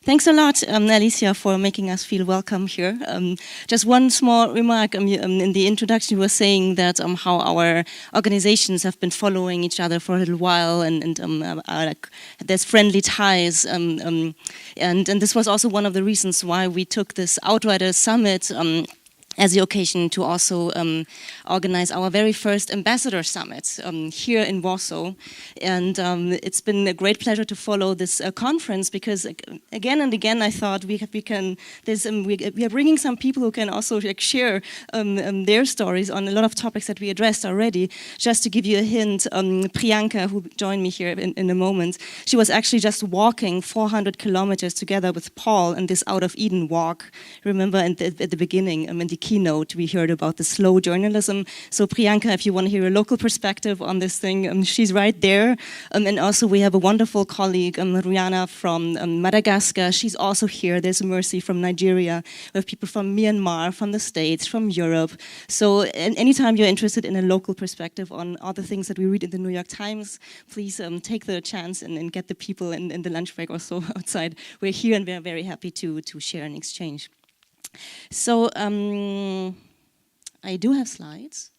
Thanks a lot, Alicia, for making us feel welcome here. Just one small remark. In the introduction, you were saying that how our organizations have been following each other for a little while, and there's friendly ties. And this was also one of the reasons why we took this Outriders Summit as the occasion to also organize our very first ambassador summit here in Warsaw. And it's been a great pleasure to follow this conference, because again and again I thought we are bringing some people who can also share their stories on a lot of topics that we addressed already. Just to give you a hint, Priyanka, who joined me here in a moment, she was actually just walking 400 kilometers together with Paul in this Out of Eden walk. Remember at the beginning, in the keynote, we heard about the slow journalism. So Priyanka, if you want to hear a local perspective on this thing, she's right there. And also we have a wonderful colleague, Rihanna from Madagascar. She's also here. There's Mercy from Nigeria. We have people from Myanmar, from the States, from Europe. So anytime you're interested in a local perspective on all the things that we read in the New York Times, please take the chance and get the people in the lunch break or so outside. We're here and we're very happy to share and exchange. So I do have slides.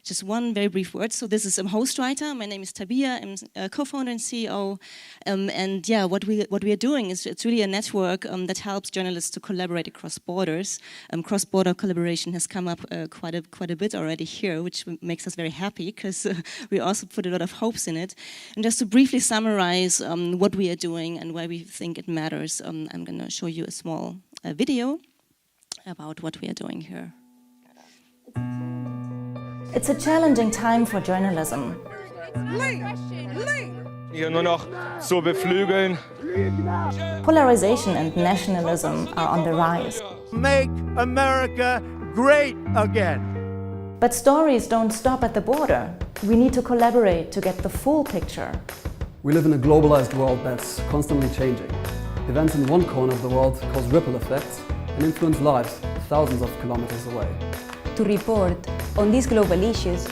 Just one very brief word. So this is Hostwriter. My name is Tabea. I'm a co-founder and CEO. And yeah, what we are doing is it's really a network that helps journalists to collaborate across borders. Cross-border collaboration has come up quite a bit already here, which makes us very happy because we also put a lot of hopes in it. And just to briefly summarize what we are doing and why we think it matters, I'm going to show you a small video about what we are doing here. It's a challenging time for journalism. Hier nur noch so beflügeln. Polarization and nationalism are on the rise. Make America great again. But stories don't stop at the border. We need to collaborate to get the full picture. We live in a globalized world that's constantly changing. Events in one corner of the world cause ripple effects and influence lives thousands of kilometers away. To report on these global issues,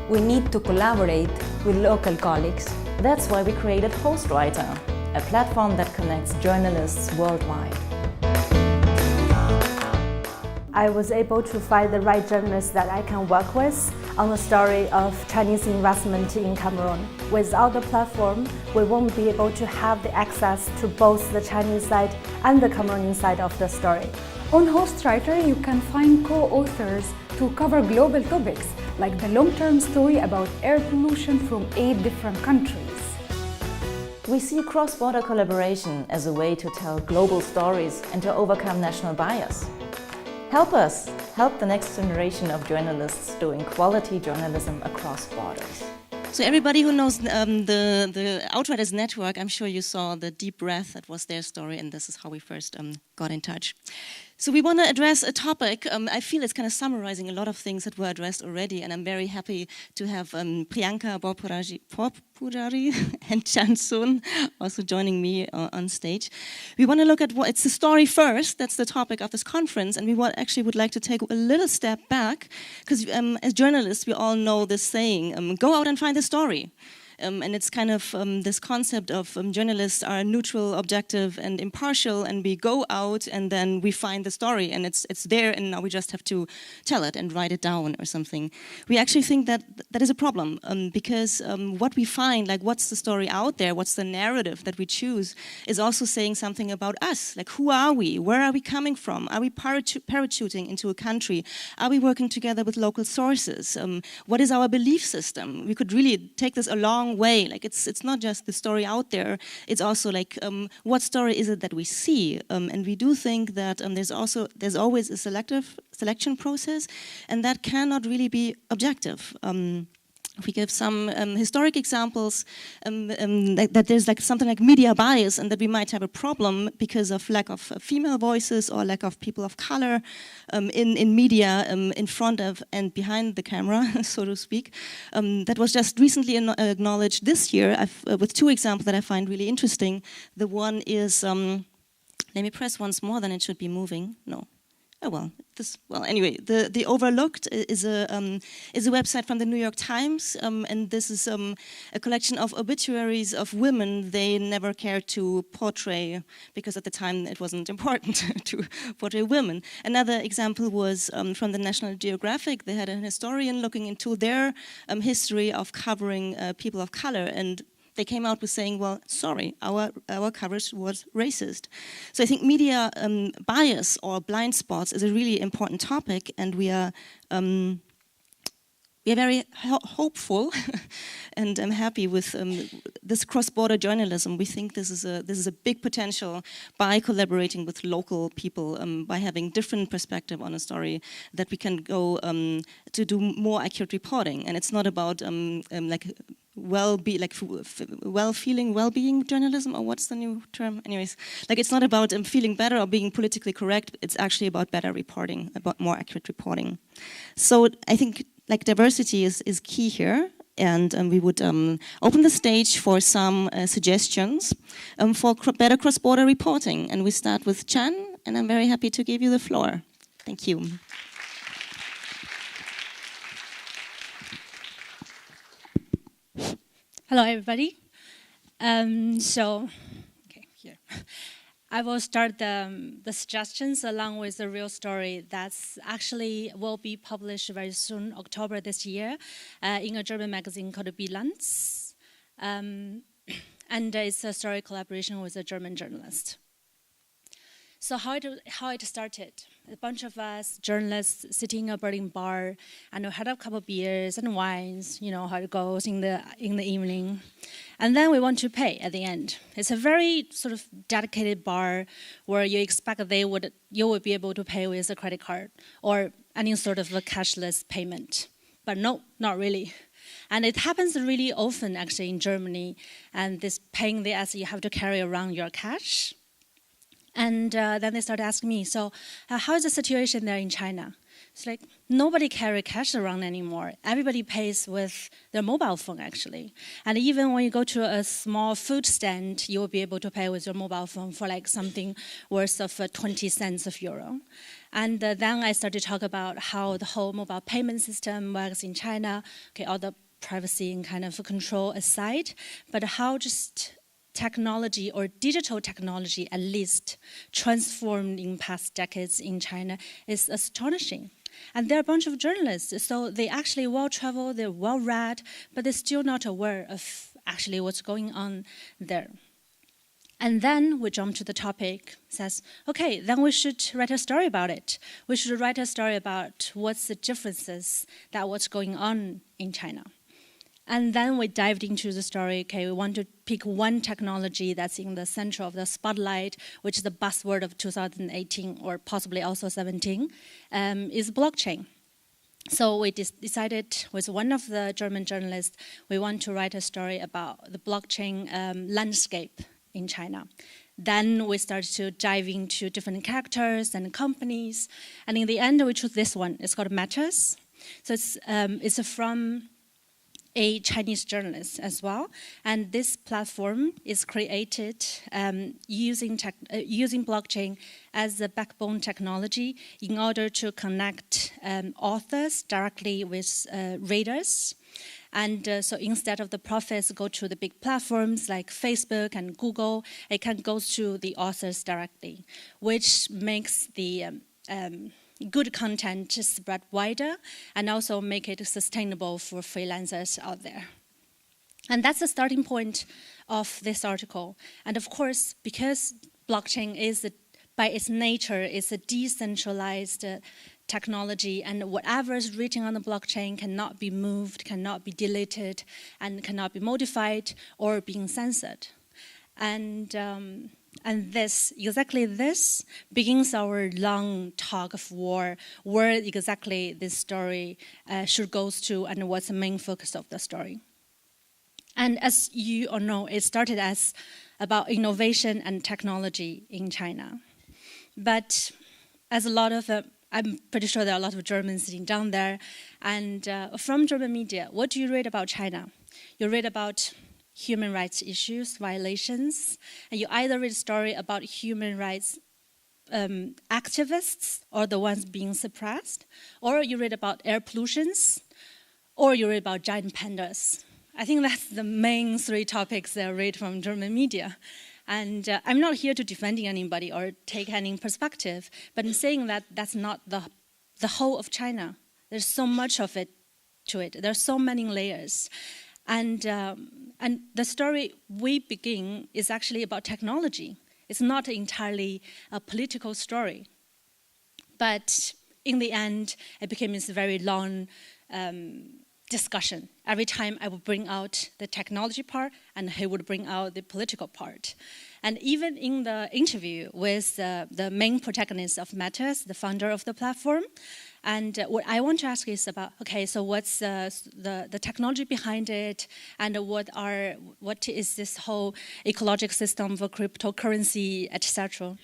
we need to collaborate with local colleagues. That's why we created Hostwriter, a platform that connects journalists worldwide. I was able to find the right journalists that I can work with on the story of Chinese investment in Cameroon. Without the platform, we won't be able to have the access to both the Chinese side and the Cameroonian side of the story. On Hostwriter, you can find co-authors to cover global topics, like the long-term story about air pollution from 8 different countries. We see cross-border collaboration as a way to tell global stories and to overcome national bias. Help us help the next generation of journalists doing quality journalism across borders. So everybody who knows the Outriders network, I'm sure you saw the deep breath that was their story, and this is how we first got in touch. So we want to address a topic. I feel it's kind of summarizing a lot of things that were addressed already, and I'm very happy to have Priyanka Borpurari and Chansun also joining me on stage. We want to look at it's the story first. That's the topic of this conference, and we would like to take a little step back because as journalists, we all know this saying: "Go out and find the story." And it's kind of this concept of journalists are neutral, objective, and impartial, and we go out and then we find the story, and it's there, and now we just have to tell it and write it down or something. We actually think that is a problem because what we find, like what's the story out there, what's the narrative that we choose, is also saying something about us. Like, who are we? Where are we coming from? Are we parachuting into a country? Are we working together with local sources? What is our belief system? We could really take this a long way. Like it's not just the story out there, it's also like what story is it that we see, and we do think that there's always a selection process, and that cannot really be objective. If we give some historic examples, that there's like something like media bias, and that we might have a problem because of lack of female voices or lack of people of color in media, in front of and behind the camera, so to speak. That was just recently acknowledged this year with 2 examples that I find really interesting. The one is, let me press once more, then it should be moving. No. Anyway, the Overlooked is a website from the New York Times, and this is a collection of obituaries of women they never cared to portray, because at the time it wasn't important to portray women. Another example was from the National Geographic. They had an historian looking into their history of covering people of color, and they came out with saying, well, sorry, our coverage was racist. So I think media bias or blind spots is a really important topic, and we are very hopeful, and I'm happy with this cross-border journalism. We think this is a big potential by collaborating with local people, by having different perspective on a story, that we can go to do more accurate reporting. And it's not about well-being journalism, or what's the new term? Anyways, it's not about feeling better or being politically correct. It's actually about better reporting, about more accurate reporting. So I think diversity is key here, and we would open the stage for some suggestions for better cross-border reporting. And we start with Chan, and I'm very happy to give you the floor. Thank you. Hello, everybody. Here. I will start the suggestions along with the real story that's actually will be published very soon, October this year, in a German magazine called Bilanz. And it's a story collaboration with a German journalist. So how it started? A bunch of us journalists sitting in a Berlin bar, and we had a couple of beers and wines. You know how it goes in the evening, and then we want to pay at the end. It's a very sort of dedicated bar where you expect you would be able to pay with a credit card or any sort of a cashless payment, but no, not really. And it happens really often actually in Germany. And this paying the ass, you have to carry around your cash. And then they started asking me, so how is the situation there in China? It's like nobody carries cash around anymore. Everybody pays with their mobile phone, actually. And even when you go to a small food stand, you will be able to pay with your mobile phone for something worth of 20 cents of euro. And then I started to talk about how the whole mobile payment system works in China. Okay, all the privacy and kind of control aside, but how just technology, or digital technology at least, transformed in past decades in China is astonishing. And there are a bunch of journalists, so they actually well-traveled, they're well-read, but they're still not aware of actually what's going on there. And then we jump to the topic, says, okay, then we should write a story about it. We should write a story about what's the differences that what's going on in China. And then we dived into the story. Okay, we want to pick one technology that's in the center of the spotlight, which is the buzzword of 2018 or possibly also 17, is blockchain. So we decided with one of the German journalists, we want to write a story about the blockchain landscape in China. Then we started to dive into different characters and companies. And in the end, we chose this one. It's called Matters. So it's from a Chinese journalist as well, and this platform is created using blockchain as the backbone technology in order to connect authors directly with readers. And so instead of the profits go to the big platforms like Facebook and Google, it can go to the authors directly, which makes the good content just spread wider and also make it sustainable for freelancers out there. And that's the starting point of this article. And of course, because blockchain is, by its nature, is a decentralized technology, and whatever is written on the blockchain cannot be moved, cannot be deleted, and cannot be modified or being censored. And exactly this begins our long talk of war, where exactly this story should go to and what's the main focus of the story. And as you all know, it started as about innovation and technology in China. But as a lot of, I'm pretty sure there are a lot of Germans sitting down there, and from German media, what do you read about China? You read about human rights issues, violations, and you either read a story about human rights activists are the ones being suppressed, or you read about air pollutions, or you read about giant pandas. I think that's the main three topics that I read from German media. And I'm not here to defending anybody or take any perspective, but I'm saying that that's not the whole of China. There's so much of it to it. There's so many layers. And the story we begin is actually about technology. It's not entirely a political story. But in the end, it became this very long discussion. Every time I would bring out the technology part, and he would bring out the political part. And even in the interview with the main protagonist of Matters, the founder of the platform, and what I want to ask is about, okay, so what's the technology behind it, and what is this whole ecological system for cryptocurrency, etc.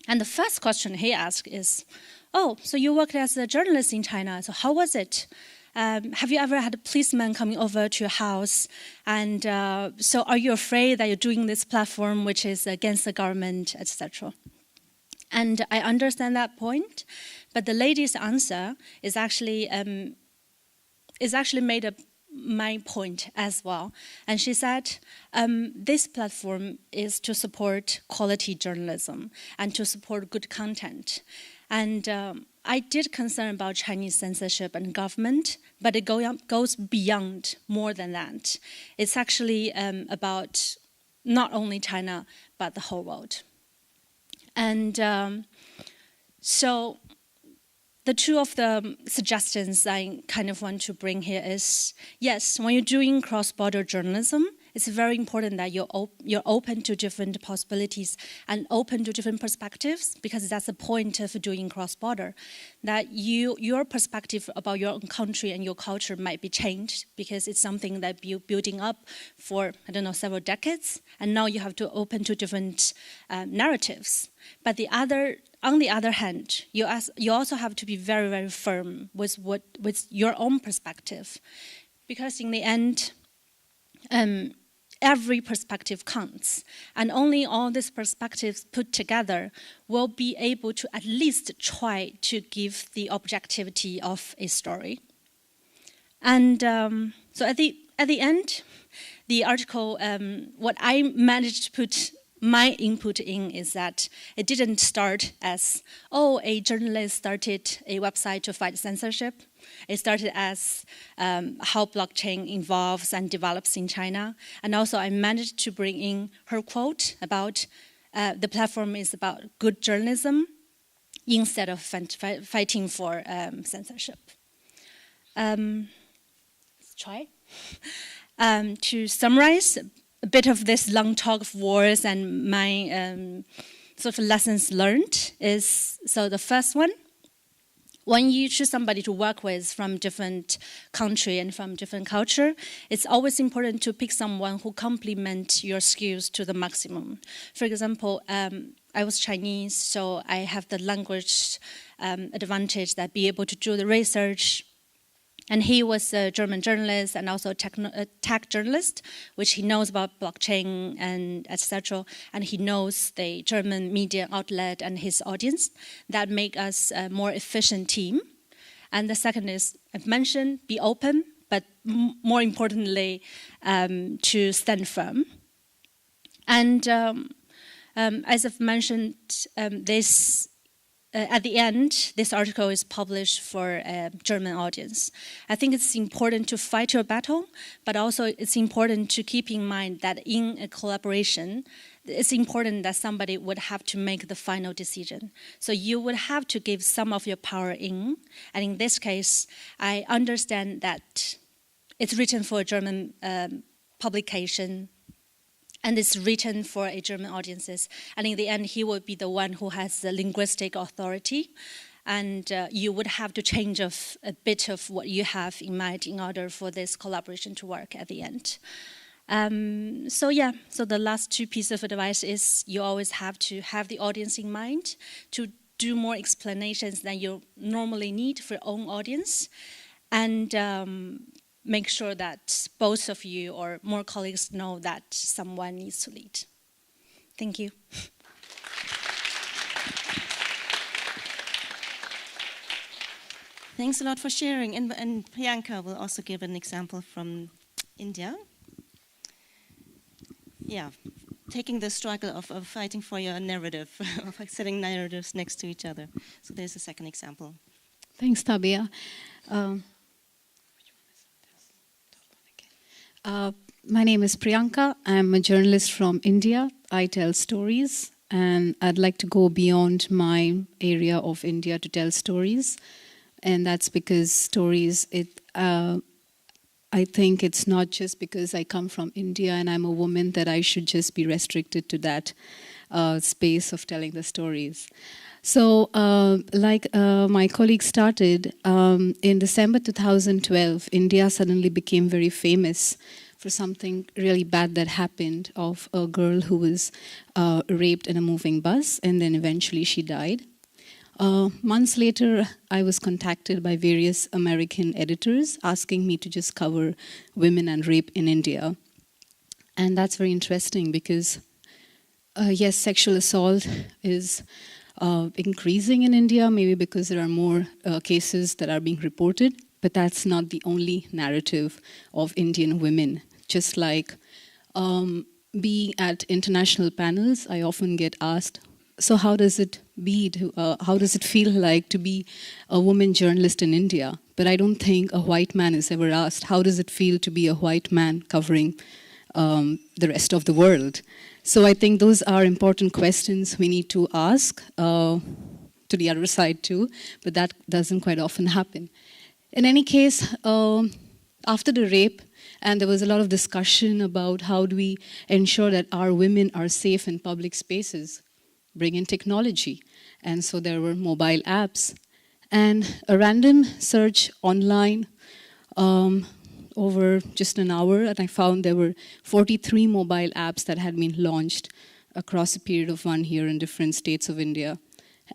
And the first question he asked is, oh, so you worked as a journalist in China, so how was it? Have you ever had a policeman coming over to your house? And so are you afraid that you're doing this platform which is against the government, etc.? And I understand that point, but the lady's answer is actually made my point as well. And she said, this platform is to support quality journalism and to support good content. And I did concern about Chinese censorship and government, but it goes beyond more than that. It's actually about not only China, but the whole world. And so the two of the suggestions I kind of want to bring here is, yes, when you're doing cross-border journalism, it's very important that you're open to different possibilities and open to different perspectives, because that's the point of doing cross-border. That your perspective about your own country and your culture might be changed because it's something that you're building up for, several decades, and now you have to open to different narratives. But on the other hand, you also have to be very, very firm with your own perspective, because in the end, every perspective counts, and only all these perspectives put together will be able to at least try to give the objectivity of a story. And so at the end, the article, what I managed to put my input in is that it didn't start as, a journalist started a website to fight censorship. It started as how blockchain evolves and develops in China. And also I managed to bring in her quote about the platform is about good journalism instead of fighting for censorship. Let's try. To summarize a bit of this long talk of wars and my sort of lessons learned is, so the first one, when you choose somebody to work with from different country and from different culture, it's always important to pick someone who complements your skills to the maximum. For example, I was Chinese, so I have the language advantage that be able to do the research. And he was a German journalist and also a tech journalist, which he knows about blockchain and etc. And he knows the German media outlet and his audience. That make us a more efficient team. And the second is, I've mentioned, be open, but more importantly, to stand firm. And as I've mentioned, at the end, this article is published for a German audience. I think it's important to fight your battle, but also it's important to keep in mind that in a collaboration, it's important that somebody would have to make the final decision. So you would have to give some of your power in, and in this case, I understand that it's written for a German publication, and it's written for a German audiences. And in the end, he will be the one who has the linguistic authority. And you would have to change a bit of what you have in mind in order for this collaboration to work at the end. So the last two pieces of advice is you always have to have the audience in mind to do more explanations than you normally need for your own audience. And make sure that both of you or more colleagues know that someone needs to lead. Thank you. Thanks a lot for sharing. And Priyanka will also give an example from India. Yeah, taking the struggle of fighting for your narrative, of setting narratives next to each other. So there's a second example. Thanks, Tabea. My name is Priyanka. I'm a journalist from India. I tell stories, and I'd like to go beyond my area of India to tell stories. And that's because stories, I think it's not just because I come from India and I'm a woman that I should just be restricted to that space of telling the stories. So, like my colleague started, in December 2012, India suddenly became very famous for something really bad that happened of a girl who was raped in a moving bus, and then eventually she died. Months later, I was contacted by various American editors asking me to just cover women and rape in India. And that's very interesting because, yes, sexual assault is increasing in India, maybe because there are more cases that are being reported, but that's not the only narrative of Indian women. Just like being at international panels, I often get asked, so how does it feel like to be a woman journalist in India? But I don't think a white man is ever asked, how does it feel to be a white man covering the rest of the world? So I think those are important questions we need to ask to the other side too, but that doesn't quite often happen. In any case, after the rape, and there was a lot of discussion about how do we ensure that our women are safe in public spaces, bring in technology. And so there were mobile apps. And a random search online over just an hour, and I found there were 43 mobile apps that had been launched across a period of 1 year in different states of India.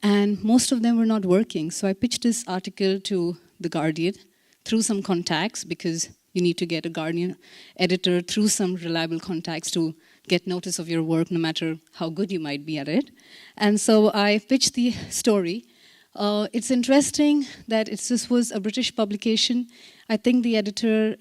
And most of them were not working. So I pitched this article to The Guardian through some contacts, because you need to get a Guardian editor through some reliable contacts to get notice of your work, no matter how good you might be at it. And so I pitched the story. It's interesting that this was a British publication. I think the editor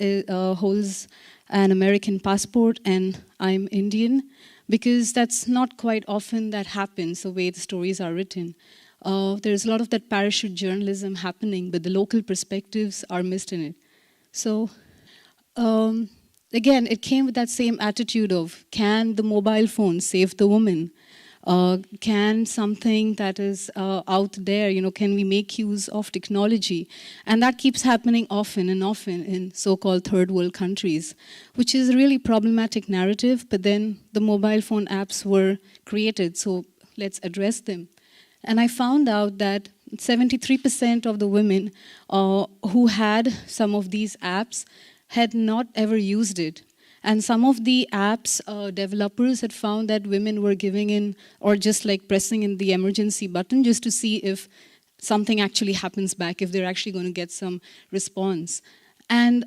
holds an American passport and I'm Indian, because that's not quite often that happens, the way the stories are written. There's a lot of that parachute journalism happening, but the local perspectives are missed in it. So, again, it came with that same attitude of, can the mobile phone save the woman? Can something that is out there, can we make use of technology? And that keeps happening often and often in so-called third world countries, which is a really problematic narrative, but then the mobile phone apps were created, so let's address them. And I found out that 73% of the women who had some of these apps had not ever used it. And some of the apps developers had found that women were giving in, or just like pressing in the emergency button just to see if something actually happens back, if they're actually going to get some response. And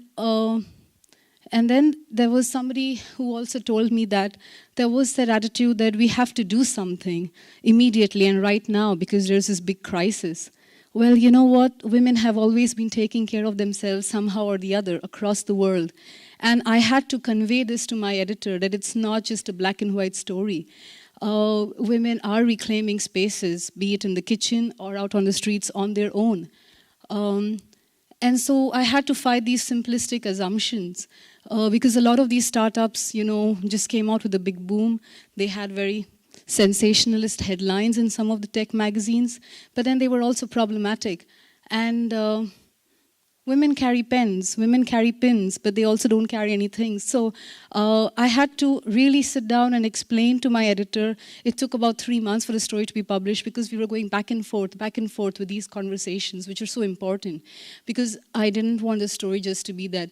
then there was somebody who also told me that there was that attitude that we have to do something immediately and right now because there's this big crisis. Well, you know what? Women have always been taking care of themselves somehow or the other across the world. And I had to convey this to my editor, that it's not just a black and white story. Women are reclaiming spaces, be it in the kitchen or out on the streets on their own. And so I had to fight these simplistic assumptions because a lot of these startups, just came out with a big boom. They had very sensationalist headlines in some of the tech magazines, but then they were also problematic. And women carry pens, women carry pins, but they also don't carry anything. So I had to really sit down and explain to my editor. It took about 3 months for the story to be published because we were going back and forth with these conversations, which are so important. Because I didn't want the story just to be that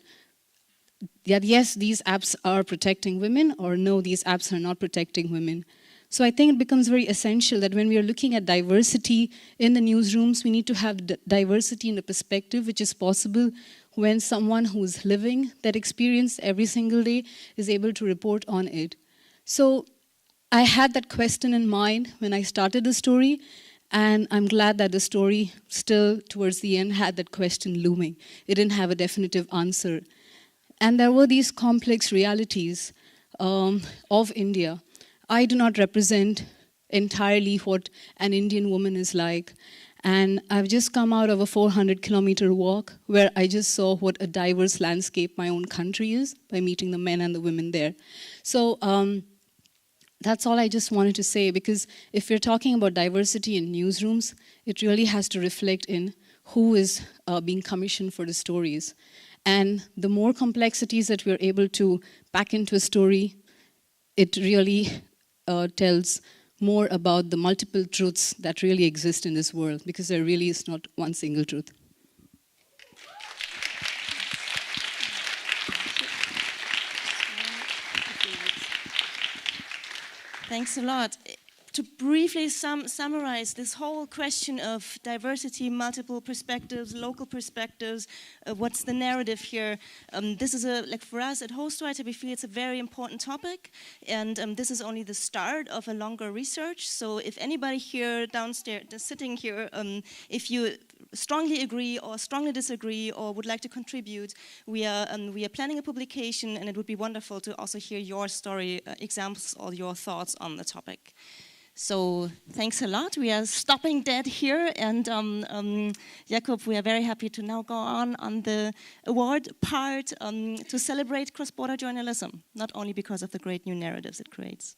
yes, these apps are protecting women, or no, these apps are not protecting women. So I think it becomes very essential that when we are looking at diversity in the newsrooms, we need to have diversity in the perspective, which is possible when someone who's living that experience every single day is able to report on it. So I had that question in mind when I started the story, And I'm glad that the story still, towards the end, had that question looming. It didn't have a definitive answer. And there were these complex realities of India. I do not represent entirely what an Indian woman is like. And I've just come out of a 400-kilometer walk where I just saw what a diverse landscape my own country is by meeting the men and the women there. So that's all I just wanted to say, because if we're talking about diversity in newsrooms, it really has to reflect in who is being commissioned for the stories. And the more complexities that we're able to pack into a story, it really tells more about the multiple truths that really exist in this world, because there really is not one single truth. Thanks a lot. To briefly summarize this whole question of diversity, multiple perspectives, local perspectives, what's the narrative here? This is like for us at Hostwriter, we feel it's a very important topic, and this is only the start of a longer research. So if anybody here downstairs, sitting here, if you strongly agree or strongly disagree or would like to contribute, we are planning a publication, and it would be wonderful to also hear your story, examples, or your thoughts on the topic. So thanks a lot. We are stopping dead here, and Jakob, we are very happy to now go on the award part to celebrate cross-border journalism, not only because of the great new narratives it creates.